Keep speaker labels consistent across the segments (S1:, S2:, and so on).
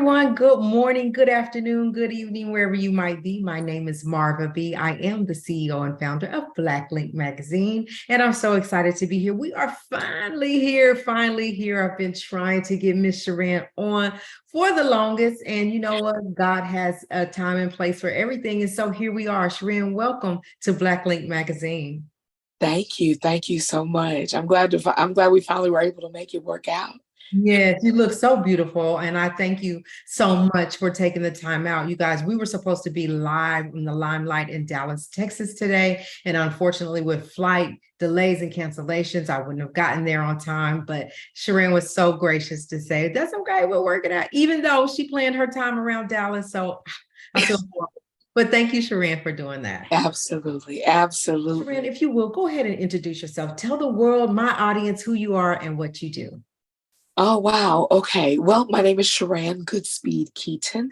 S1: everyone. Good morning, good afternoon, good evening, wherever you might be. My name is Marva B. I am the CEO and founder of Black Link Magazine, and I'm so excited to be here. We are finally here, I've been trying to get Miss Sheran on for the longest, and you know what? God has a time and place for everything, and so here we are. Sheran, welcome to Black Link Magazine.
S2: Thank you. Thank you so much. I'm glad we finally were able to make it work out.
S1: Yes, you look so beautiful. And I thank you so much for taking the time out. You guys, we were supposed to be live in the limelight in Dallas, Texas today. And unfortunately, with flight delays and cancellations, I wouldn't have gotten there on time. But Sheran was so gracious to say, that's okay, we'll work it out, even though she planned her time around Dallas. So I feel horrible. But thank you, Sheran, for doing that.
S2: Absolutely. Absolutely.
S1: Sheran, if you will, go ahead and introduce yourself. Tell the world, my audience, who you are and what you do.
S2: Oh, wow. Okay. Well, my name is Sheran Goodspeed-Keyton,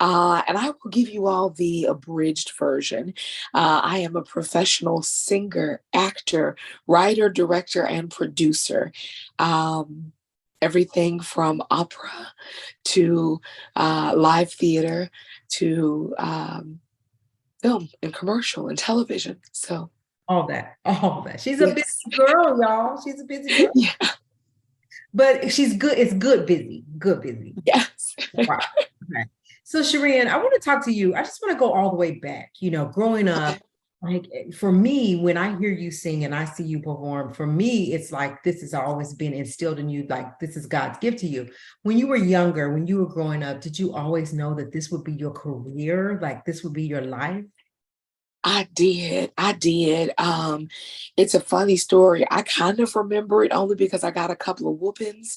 S2: and I will give you all the abridged version. I am a professional singer, actor, writer, director, and producer. Um, Everything from opera to live theater to film and commercial and television. So,
S1: All that, all that. She's a busy
S2: yes.
S1: girl, y'all. She's a busy girl.
S2: Yeah.
S1: But she's good. It's good busy. Good busy.
S2: Yes.
S1: Right. Okay. So Sheran, I want to talk to you. I just want to go all the way back. You know, growing up,
S2: Okay.
S1: like for me, when I hear you sing and I see you perform, for me, it's like this has always been instilled in you, like this is God's gift to you. When you were younger, when you were growing up, did you always know that this would be your career? Like this would be your life?
S2: I did. I did. It's a funny story. I kind of remember it only because I got a couple of whoopings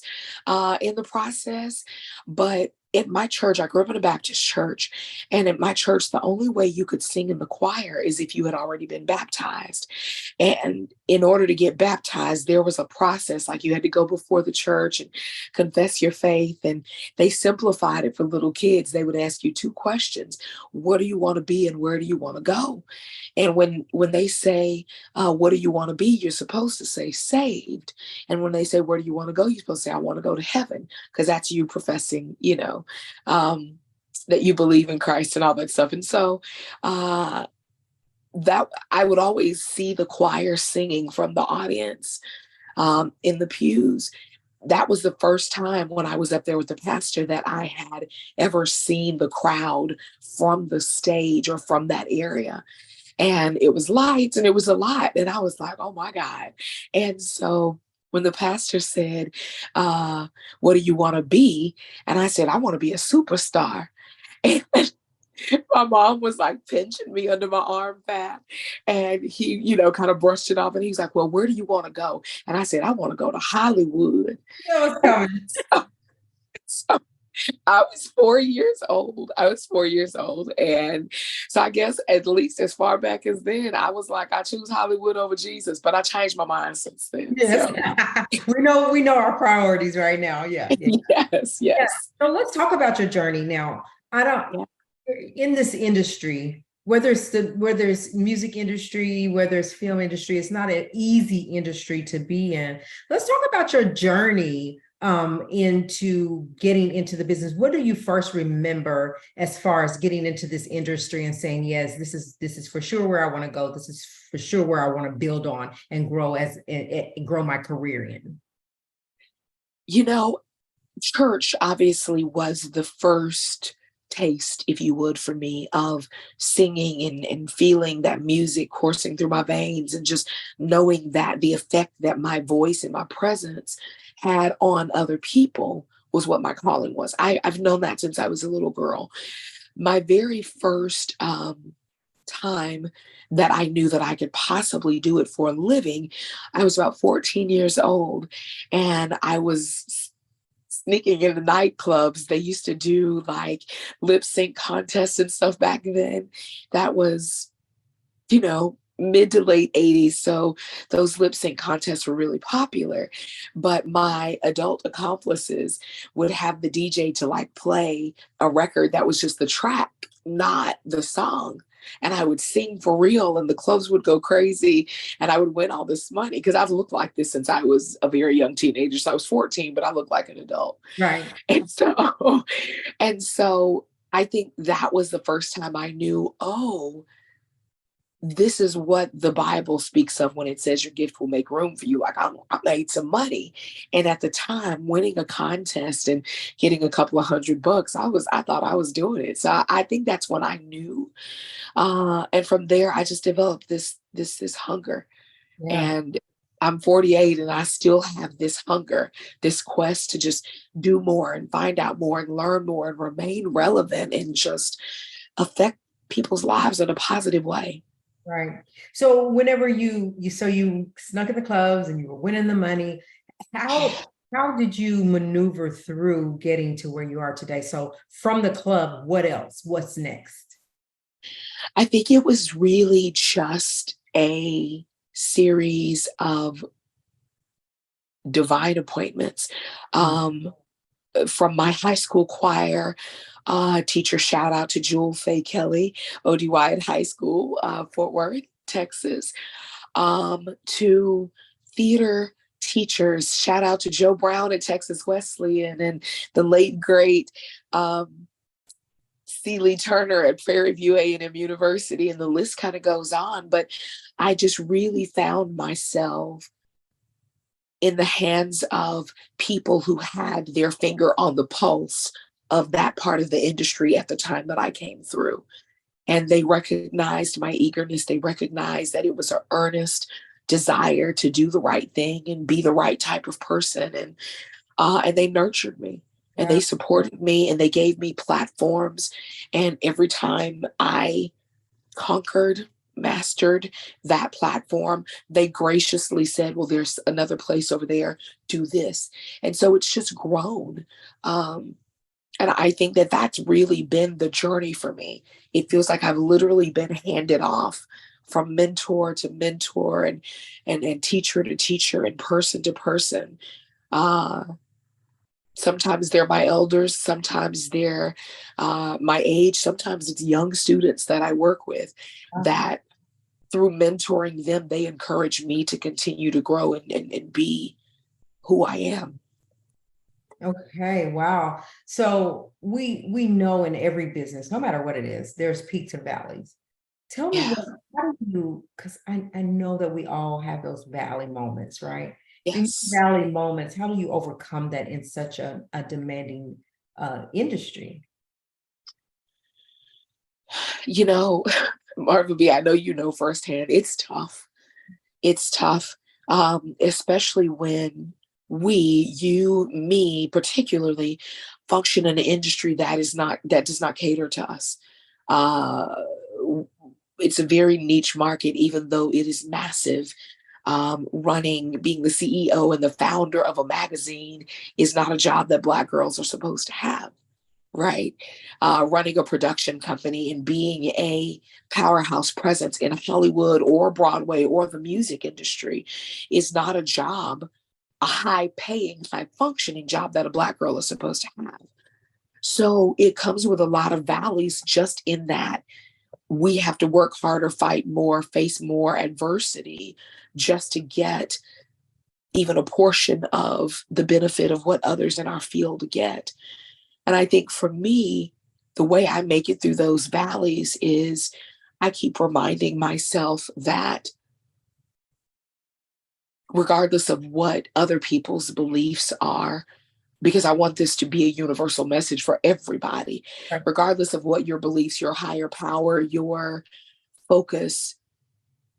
S2: in the process. But at my church, I grew up in a Baptist church, and at my church, the only way you could sing in the choir is if you had already been baptized. And in order to get baptized, there was a process, like you had to go before the church and confess your faith. And they simplified it for little kids. They would ask you two questions: what do you want to be, and where do you want to go? And when they say, what do you want to be? You're supposed to say saved. And when they say, where do you want to go? You're supposed to say, I want to go to heaven, because that's you professing, that you believe in Christ and all that stuff. And so that I would always see the choir singing from the audience in the pews. That was the first time when I was up there with the pastor that I had ever seen the crowd from the stage or from that area. And it was lights and it was a lot. And I was like, oh my God. And so when the pastor said, what do you want to be? And I said, I want to be a superstar. And my mom was like pinching me under my arm fat. And he, kind of brushed it off. And he was like, well, where do you want to go? And I said, I want to go to Hollywood.
S1: That was coming.
S2: So I was 4 years old. And so I guess at least as far back as then, I was like, I choose Hollywood over Jesus, but I changed my mind since then.
S1: Yes.
S2: So
S1: we know our priorities right now. Yeah. Yeah.
S2: yes,
S1: Yeah.
S2: yes.
S1: So let's talk about your journey now. I don't
S2: Yeah.
S1: in this industry, whether it's music industry, whether it's film industry, it's not an easy industry to be in. Let's talk about your journey into getting into the business. What do you first remember as far as getting into this industry and saying, yes, this is for sure where I want to go. This is for sure where I want to build on and grow grow my career in.
S2: You know, church obviously was the first taste, if you would, for me of singing and feeling that music coursing through my veins and just knowing that the effect that my voice and my presence had on other people was what my calling was. I've known that since I was a little girl. My very first time that I knew that I could possibly do it for a living, I was about 14 years old, and I was sneaking into nightclubs. They used to do like lip sync contests and stuff back then. That was, mid to late 80s. So those lip sync contests were really popular. But my adult accomplices would have the DJ to like play a record that was just the track, not the song. and I would sing for real, and the clubs would go crazy, and I would win all this money because I've looked like this since I was a very young teenager. So I was 14, but I looked like an adult.
S1: Right.
S2: And so, and so I think that was the first time I knew, oh, this is what the Bible speaks of when it says your gift will make room for you. Like I made some money. And at the time, winning a contest and getting a couple of $100, I thought I was doing it. So I think that's when I knew. And from there, I just developed this hunger.
S1: Yeah.
S2: And I'm 48 and I still have this hunger, this quest to just do more and find out more and learn more and remain relevant and just affect people's lives in a positive way.
S1: Right. So whenever you snuck at the clubs and you were winning the money, how did you maneuver through getting to where you are today? So from the club, what else? What's next?
S2: I think it was really just a series of divine appointments.
S1: Mm.
S2: From my high school choir teacher, shout out to Jewel Faye Kelly, ODY at high school, Fort Worth, Texas, to theater teachers, shout out to Joe Brown at Texas Wesleyan and the late great Celie Turner at Prairie View A&M University, and the list kind of goes on. But I just really found myself in the hands of people who had their finger on the pulse of that part of the industry at the time that I came through. And they recognized my eagerness. They recognized that it was an earnest desire to do the right thing and be the right type of person. And they nurtured me and
S1: Yeah.
S2: they supported me and they gave me platforms. And every time I conquered, mastered that platform, they graciously said, well, there's another place over there, do this. And so it's just grown. And I think that that's really been the journey for me. It feels like I've literally been handed off from mentor to mentor and teacher to teacher and person to person. Uh, Sometimes they're my elders, sometimes they're my age, sometimes it's young students that I work with that through mentoring them, they encourage me to continue to grow and be who I am.
S1: Okay, wow. So we know in every business, no matter what it is, there's peaks and valleys. Tell me
S2: Yeah.
S1: what, how do you, because I know that we all have those valley moments, right? In
S2: Yes.
S1: valley moments, how do you overcome that in such a demanding industry?
S2: You know, Marvin B, I know you know firsthand, it's tough. It's tough, especially when we, you, me, particularly, function in an industry that does not cater to us. Uh, it's a very niche market, even though it is massive. Being the CEO and the founder of a magazine is not a job that Black girls are supposed to have, right? Running a production company and being a powerhouse presence in Hollywood or Broadway or the music industry is not a job, a high paying, high functioning job that a Black girl is supposed to have. So it comes with a lot of valleys just in that we have to work harder, fight more, face more adversity just to get even a portion of the benefit of what others in our field get. And I think for me, the way I make it through those valleys is I keep reminding myself that regardless of what other people's beliefs are, because I want this to be a universal message for everybody,
S1: Right.
S2: regardless of what your beliefs, your higher power, your focus,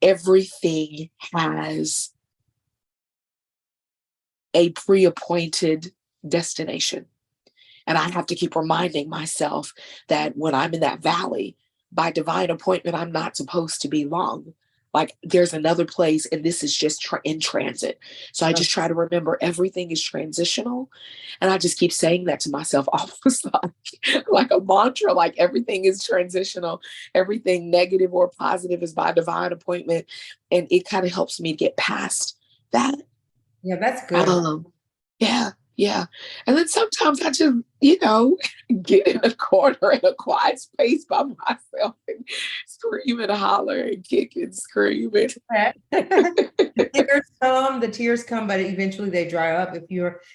S2: everything has a pre-appointed destination. And I have to keep reminding myself that when I'm in that valley, by divine appointment, I'm not supposed to be long. Like there's another place, and this is just in transit. So I just try to remember everything is transitional. And I just keep saying that to myself, almost like a mantra, like everything is transitional. Everything negative or positive is by divine appointment. And it kind of helps me get past that.
S1: Yeah, that's good.
S2: Um, yeah. Yeah. And then sometimes I just, get in a corner in a quiet space by myself and scream and holler and kick and scream.
S1: That. The tears come, but eventually they dry up. I
S2: They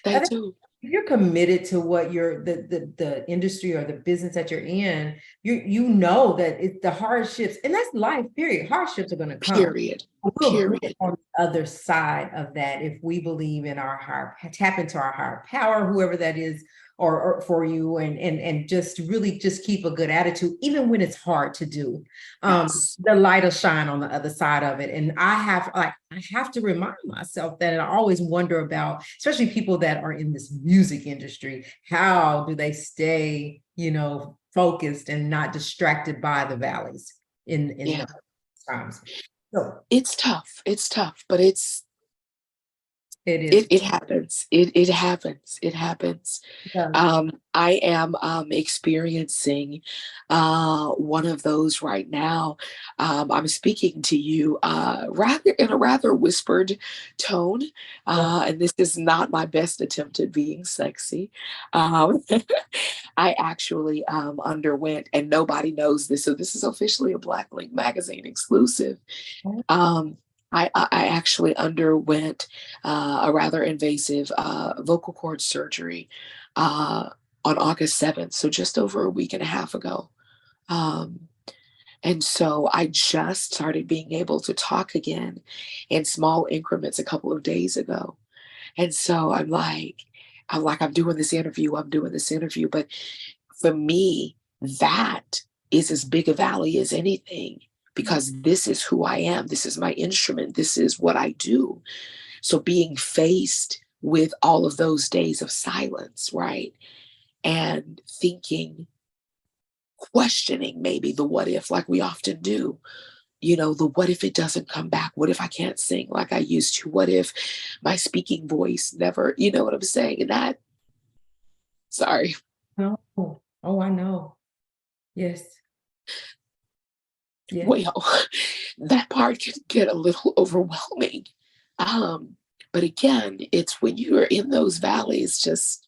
S1: think
S2: do.
S1: if you're committed to what the industry or the business that you're in, you know that the hardships, and that's life, period. Hardships are going to come.
S2: Period.
S1: We'll get
S2: Period.
S1: on the other side of that if we believe in our higher, tap into our higher power, whoever that is, or for you, and just really just keep a good attitude, even when it's hard to do.
S2: Yes.
S1: The light will shine on the other side of it. And I have to remind myself that, and I always wonder about, especially people that are in this music industry, how do they stay, focused and not distracted by the valleys in
S2: Yeah.
S1: the times. So
S2: It's tough. It's tough, but
S1: it
S2: it,
S1: is.
S2: it happens. It happens. It happens. I am experiencing one of those right now. I'm speaking to you rather in a rather whispered tone, and this is not my best attempt at being sexy. Um, I actually underwent, and nobody knows this, so this is officially a Black Link magazine exclusive. Um, I actually underwent a rather invasive vocal cord surgery uh, on August 7th, so just over a week and a half ago. Um, and so I just started being able to talk again in small increments a couple of days ago. And so I'm doing this interview, I'm doing this interview. But for me, that is as big a valley as anything because this is who I am. This is my instrument. This is what I do. So being faced with all of those days of silence, right? And thinking, questioning maybe the what if, like we often do. The what if it doesn't come back? What if I can't sing like I used to? What if my speaking voice never, you know what I'm saying? And sorry.
S1: Oh, oh, I know. Yes. Yes.
S2: Well, that part can get a little overwhelming. Um, but again, it's when you are in those valleys, just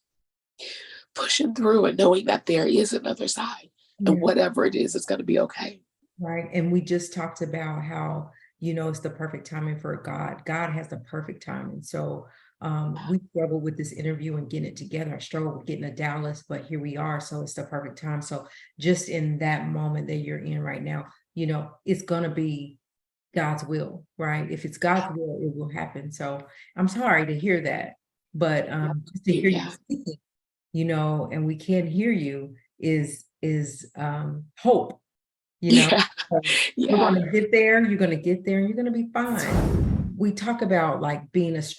S2: pushing through and knowing that there is another side and
S1: Yeah.
S2: whatever it is, it's going to be okay.
S1: Right. And we just talked about how, it's the perfect timing for God. God has the perfect timing. So we struggled with this interview and getting it together. I struggled with getting to Dallas, but here we are. So it's the perfect time. So just in that moment that you're in right now, it's gonna be God's will, right? If it's God's will, it will happen. So I'm sorry to hear that. But just to hear you
S2: Yeah.
S1: speaking, and we can't hear you is hope.
S2: Yeah.
S1: So we're
S2: Yeah.
S1: gonna get there, you're gonna get there, and you're gonna be fine. We talk about like being this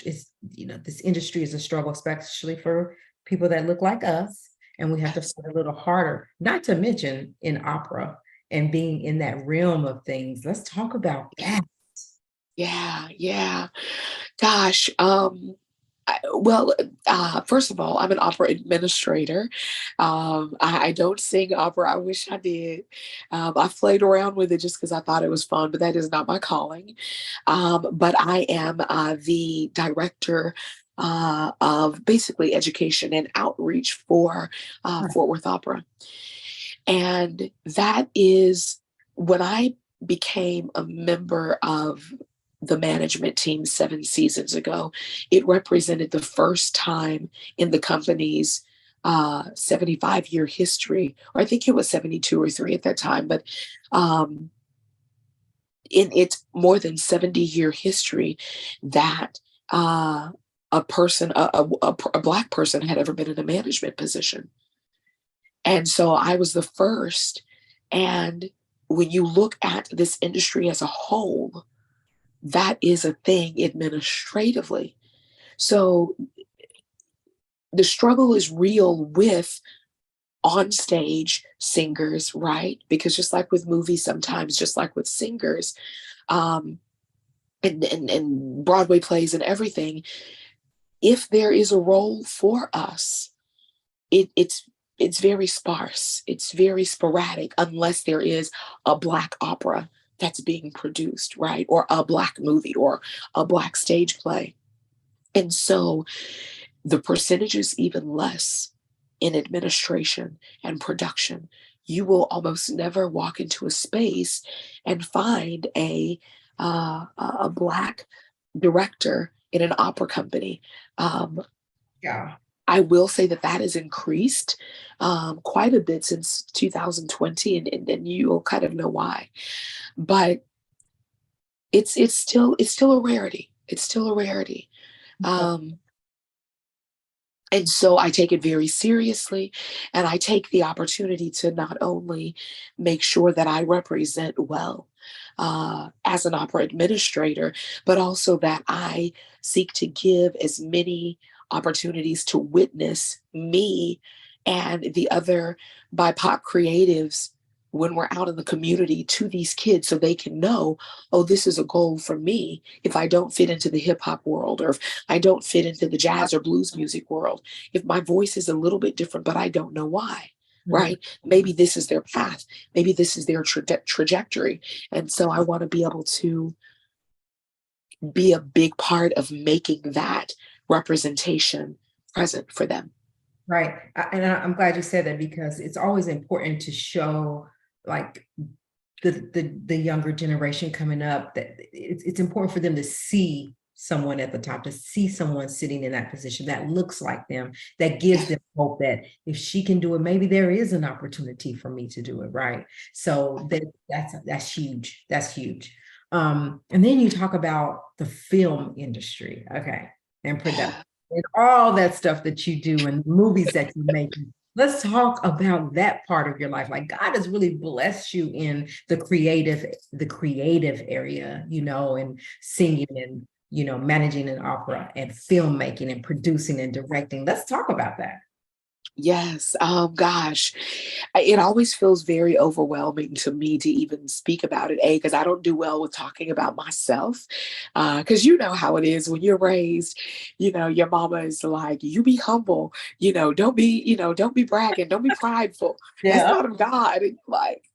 S1: industry is a struggle, especially for people that look like us, and we have to
S2: Yes.
S1: fight a little harder, not to mention in opera and being in that realm of things. Let's talk about that.
S2: Yeah. Yeah. Gosh. First of all, I'm an opera administrator. I don't sing opera. I wish I did. I played around with it just because I thought it was fun, but that is not my calling. But I am the director of basically education and outreach for
S1: Right.
S2: Fort Worth Opera. And that is when I became a member of the management team 7 seasons ago, it represented the first time in the company's 75-year history, or I think it was 72 or 3 at that time, but um, in its more than 70-year history, that a person, a Black person had ever been in a management position. And so I was the first. And when you look at this industry as a whole, that is a thing administratively. So the struggle is real with on stage singers, right? Because just like with movies, sometimes, just like with singers, um, and Broadway plays and everything, if there is a role for us, it's very sparse. It's very sporadic unless there is a Black opera that's being produced, right? Or a Black movie or a Black stage play. And so the percentage is even less in administration and production. You will almost never walk into a space and find a Black director in an opera company. Um,
S1: Yeah.
S2: I will say that that has increased quite a bit since 2020, and you'll kind of know why. But it's still a rarity. It's still a rarity. Um, and so I take it very seriously, and I take the opportunity to not only make sure that I represent well as an opera administrator, but also that I seek to give as many opportunities to witness me and the other BIPOC creatives when we're out in the community to these kids so they can know, oh, this is a goal for me if I don't fit into the hip hop world, or if I don't fit into the jazz or blues music world, if my voice is a little bit different, but I don't know why,
S1: Mhm.
S2: right? Maybe this is their path. Maybe this is their trajectory. And so I want to be able to be a big part of making that representation present for them.
S1: Right. I'm glad you said that, because it's always important to show, like, the younger generation coming up, that it's important for them to see someone at the top, to see someone sitting in that position that looks like them, that gives
S2: Yeah.
S1: them hope that if she can do it, maybe there is an opportunity for me to do it. Right. So that's huge. That's huge. And then you talk about the film industry, okay, and production and all that stuff that you do and movies that you make. Let's talk about that part of your life. Like, God has really blessed you in the creative area, and singing and, managing an opera and filmmaking and producing and directing. Let's talk about that.
S2: Yes. Gosh, it always feels very overwhelming to me to even speak about it. Because I don't do well with talking about myself. Because you know how it is when you're raised. Your mama is like, "You be humble. Don't be bragging. Don't be prideful. That's
S1: Yeah.
S2: not of God." And like,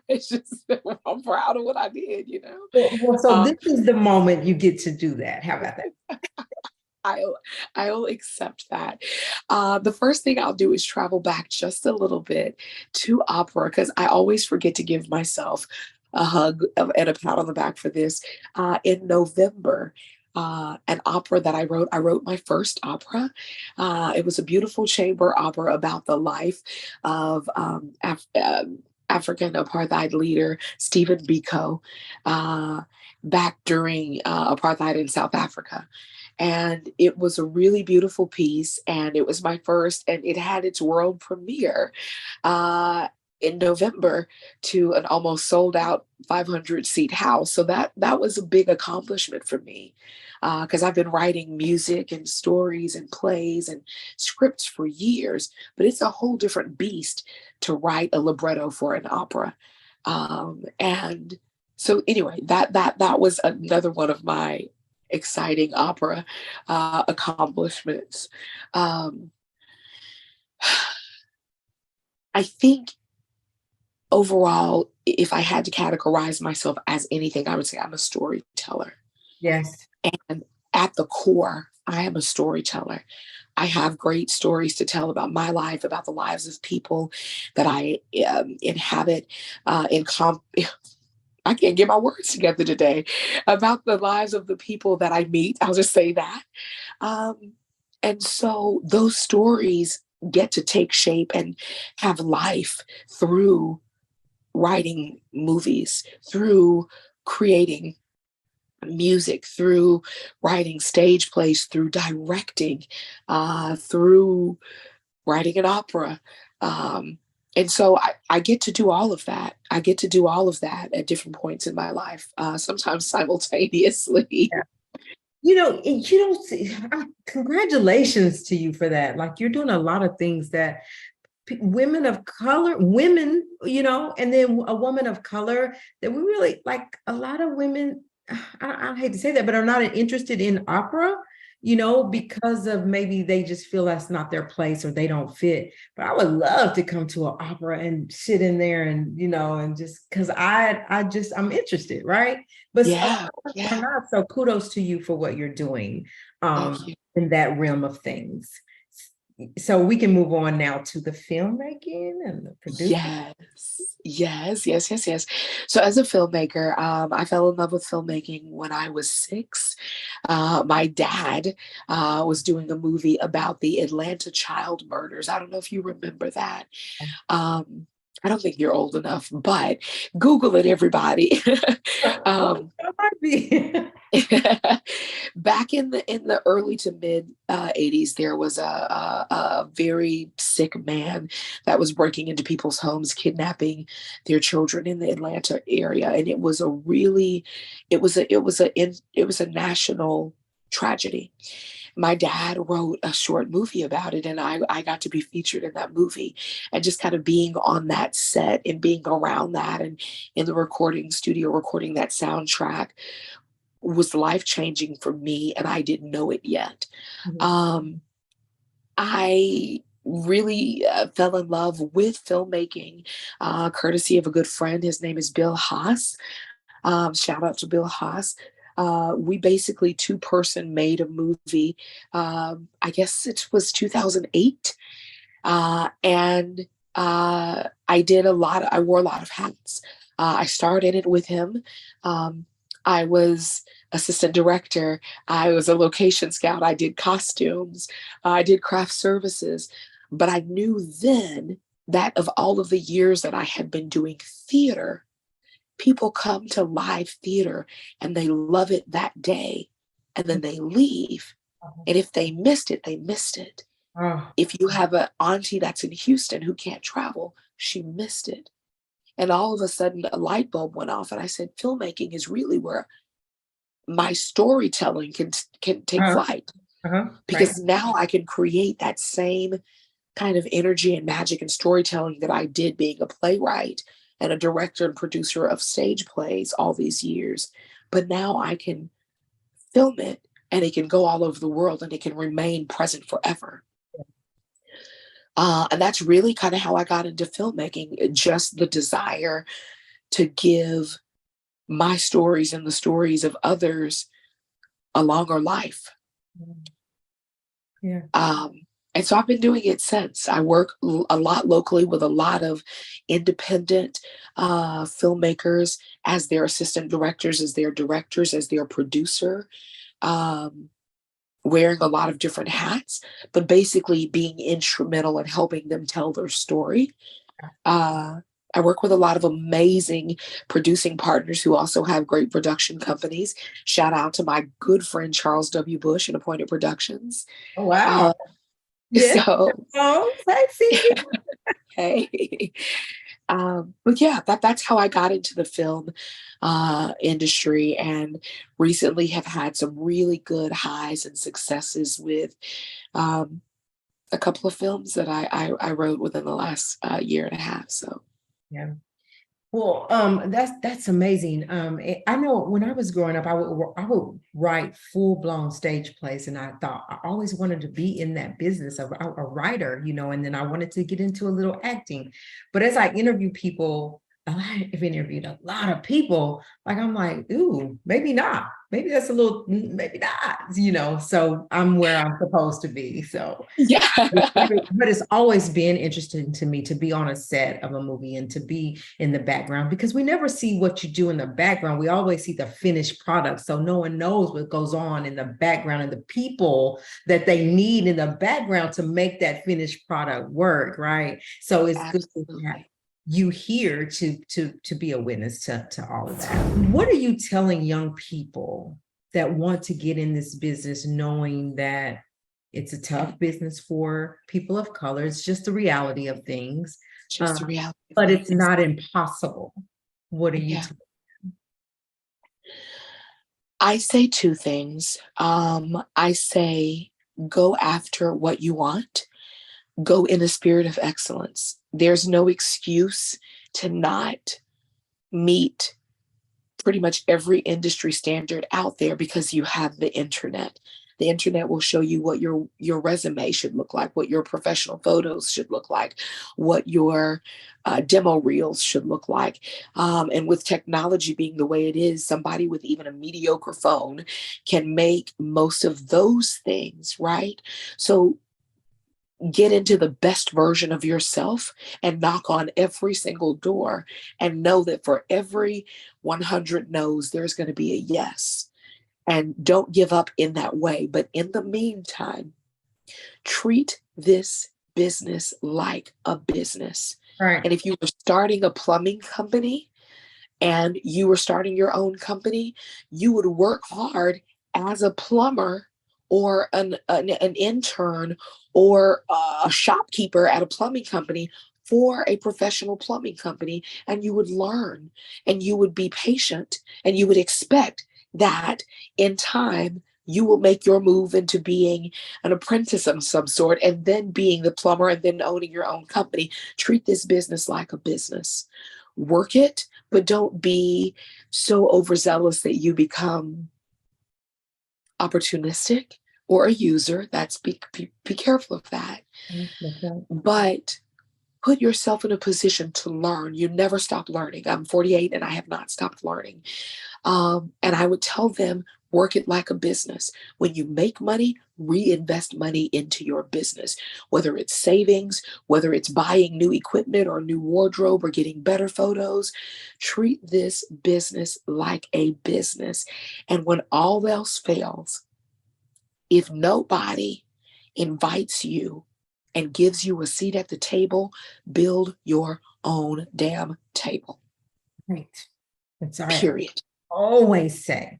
S2: it's just I'm proud of what I did.
S1: So
S2: Um,
S1: this is the moment you get to do that. How about that?
S2: I'll I'll accept that. The first thing I'll do is travel back just a little bit to opera, because I always forget to give myself a hug and a pat on the back for this. In November, an opera that I wrote my first opera. It was a beautiful chamber opera about the life of African apartheid leader Stephen Biko back during apartheid in South Africa. And it was a really beautiful piece, and it was my first, and it had its world premiere uh, in November to an almost sold out 500-seat house. So that was a big accomplishment for me, because I've been writing music and stories and plays and scripts for years, but it's a whole different beast to write a libretto for an opera. And so anyway, that was another one of my exciting opera accomplishments. Um, I think overall, if I had to categorize myself as anything, I would say I'm a storyteller.
S1: Yes.
S2: And at the core, I am a storyteller. I have great stories to tell about my life, about the lives of people that I inhabit in I can't get my words together today, about the lives of the people that I meet. I'll just say that. Um, and so those stories get to take shape and have life through writing movies, through creating music, through writing stage plays, through directing, through writing an opera. Um, and so I get to do all of that. I get to do all of that at different points in my life, sometimes simultaneously.
S1: Congratulations to you for that. Like, you're doing a lot of things that women of color, women, and then a woman of color, that we really like. A lot of women, I hate to say that, but are not interested in opera, because of maybe they just feel that's not their place or they don't fit. But I would love to come to an opera and sit in there and, and just because I'm interested, right? But
S2: Yeah,
S1: are
S2: yeah.
S1: not. So kudos to you for what you're doing.
S2: Thank you.
S1: in that realm of things. So we can move on now to the filmmaking and the producing.
S2: Yes. So as a filmmaker, I fell in love with filmmaking when I was 6. My dad was doing a movie about the Atlanta child murders. I don't know if you remember that. Um, I don't think you're old enough, but Google it, everybody.
S1: Oh,
S2: um,
S1: that might be.
S2: Back in the early to mid 80s, there was a very sick man that was breaking into people's homes, kidnapping their children in the Atlanta area, and it was a really, it was a national tragedy. My dad wrote a short movie about it, and I got to be featured in that movie, and just kind of being on that set and being around that and in the recording studio recording that soundtrack was life changing for me, and I didn't know it yet. Um, I really fell in love with filmmaking, courtesy of a good friend. His name is Bill Haas. Shout out to Bill Haas. We basically two-person made a movie. I guess it was 2008, and I wore a lot of hats. I starred in it with him. I was assistant director. I was a location scout. I did costumes. I did craft services. But I knew then that of all of the years that I had been doing theater, people come to live theater and they love it that day and then they leave. And if they missed it, they missed it.
S1: Oh,
S2: If you have an auntie that's in Houston who can't travel, she missed it. And all of a sudden, a light bulb went off, and I said, filmmaking is really where my storytelling can take
S1: uh,
S2: flight,
S1: right.
S2: because now I can create that same kind of energy and magic and storytelling that I did being a playwright and a director and producer of stage plays all these years. But now I can film it, and it can go all over the world, and it can remain present forever. And that's really kind of how I got into filmmaking, just the desire to give my stories and the stories of others a longer life.
S1: Yeah.
S2: And so I've been doing it since. I work a lot locally with a lot of independent filmmakers as their assistant directors, as their directors, as their producer, um, wearing a lot of different hats, but basically being instrumental in helping them tell their story. Uh, I work with a lot of amazing producing partners who also have great production companies. Shout out to my good friend Charles W. Bush and Appointed Productions.
S1: Oh, wow.
S2: Uh,
S1: Yeah.
S2: so,
S1: Oh, sexy.
S2: hey. But yeah, that's how I got into the film industry, and recently have had some really good highs and successes with um, a couple of films that I wrote within the last year and a half. So
S1: Yeah. Well, that's amazing. I know when I was growing up, I would write full blown stage plays, and I thought I always wanted to be in that business of a writer, and then I wanted to get into a little acting. But as I interview people, I've interviewed a lot of people. Like I'm like, ooh, maybe not. Maybe that's a little, maybe not. So I'm where I'm supposed to be. So
S2: yeah,
S1: but it's always been interesting to me to be on a set of a movie and to be in the background, because we never see what you do in the background. We always see the finished product. So no one knows what goes on in the background and the people that they need in the background to make that finished product work, right? So it's good to have
S2: absolutely.
S1: you here to be a witness to all of that. What are you telling young people that want to get in this business, knowing that it's a tough business for people of color? It's just the reality of things.
S2: Just the reality of
S1: But it's
S2: things.
S1: not impossible. What are you
S2: Yeah. I say two things. I say go after what you want, go in a spirit of excellence. There's no excuse to not meet pretty much every industry standard out there because you have the internet. The internet will show you what your resume should look like, what your professional photos should look like, what your demo reels should look like. And with technology being the way it is, somebody with even a mediocre phone can make most of those things, right? So get into the best version of yourself and knock on every single door and know that for every 100 no's, there's going to be a yes. And don't give up in that way. But in the meantime, treat this business like a business.
S1: Right.
S2: And if you were starting a plumbing company and you were starting your own company, you would work hard as a plumber or an intern or a shopkeeper at a plumbing company for a professional plumbing company, and you would learn and you would be patient and you would expect that in time you will make your move into being an apprentice of some sort and then being the plumber and then owning your own company. Treat this business like a business. Work it, but don't be so overzealous that you become opportunistic or a user. That's be careful of that. But put yourself in a position to learn. You never stop learning. I'm 48 and I have not stopped learning. And I would tell them, work it like a business. When you make money, reinvest money into your business, whether it's savings, whether it's buying new equipment or new wardrobe or getting better photos. Treat this business like a business. And when all else fails, if nobody invites you and gives you a seat at the table, build your own damn table.
S1: Right. That's all.
S2: Period.
S1: Always say.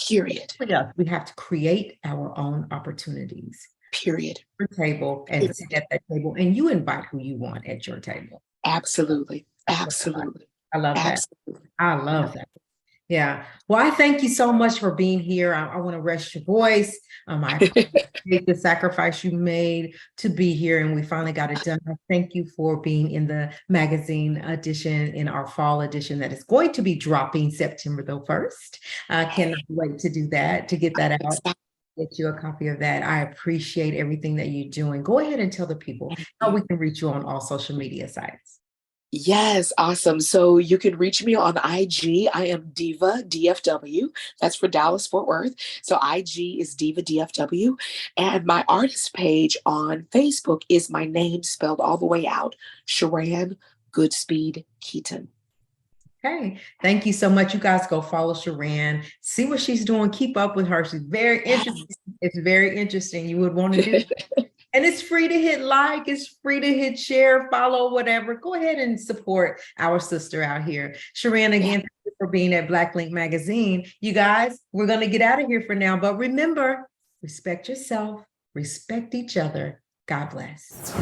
S2: Period.
S1: We have to create our own opportunities.
S2: Period.
S1: Your table and sit at that table, and you invite who you want at your table.
S2: Absolutely. Absolutely.
S1: I love that.
S2: Absolutely.
S1: I love that. Yeah. Well, I thank you so much for being here. I want to rest your voice. I appreciate the sacrifice you made to be here, and we finally got it done. I thank you for being in the magazine edition, in our fall edition that is going to be dropping September the 1st. I cannot wait to do that, to get that out. Get you a copy of that. I appreciate everything that you're doing. Go ahead and tell the people how we can reach you on all social media sites.
S2: Yes, awesome. So you can reach me on IG. I am Diva DFW. That's for Dallas Fort Worth. So IG is Diva DFW. And my artist page on Facebook is my name spelled all the way out, Sheran Goodspeed-Keyton.
S1: Okay. Thank you so much. You guys go follow Sheran, see what she's doing, keep up with her. She's very interesting. It's very interesting. You would want to do that. And it's free to hit like, it's free to hit share, follow, whatever. Go ahead and support our sister out here. Sheran, again, thank you for being at Black Link Magazine. You guys, we're going to get out of here for now. But remember, respect yourself, respect each other. God bless.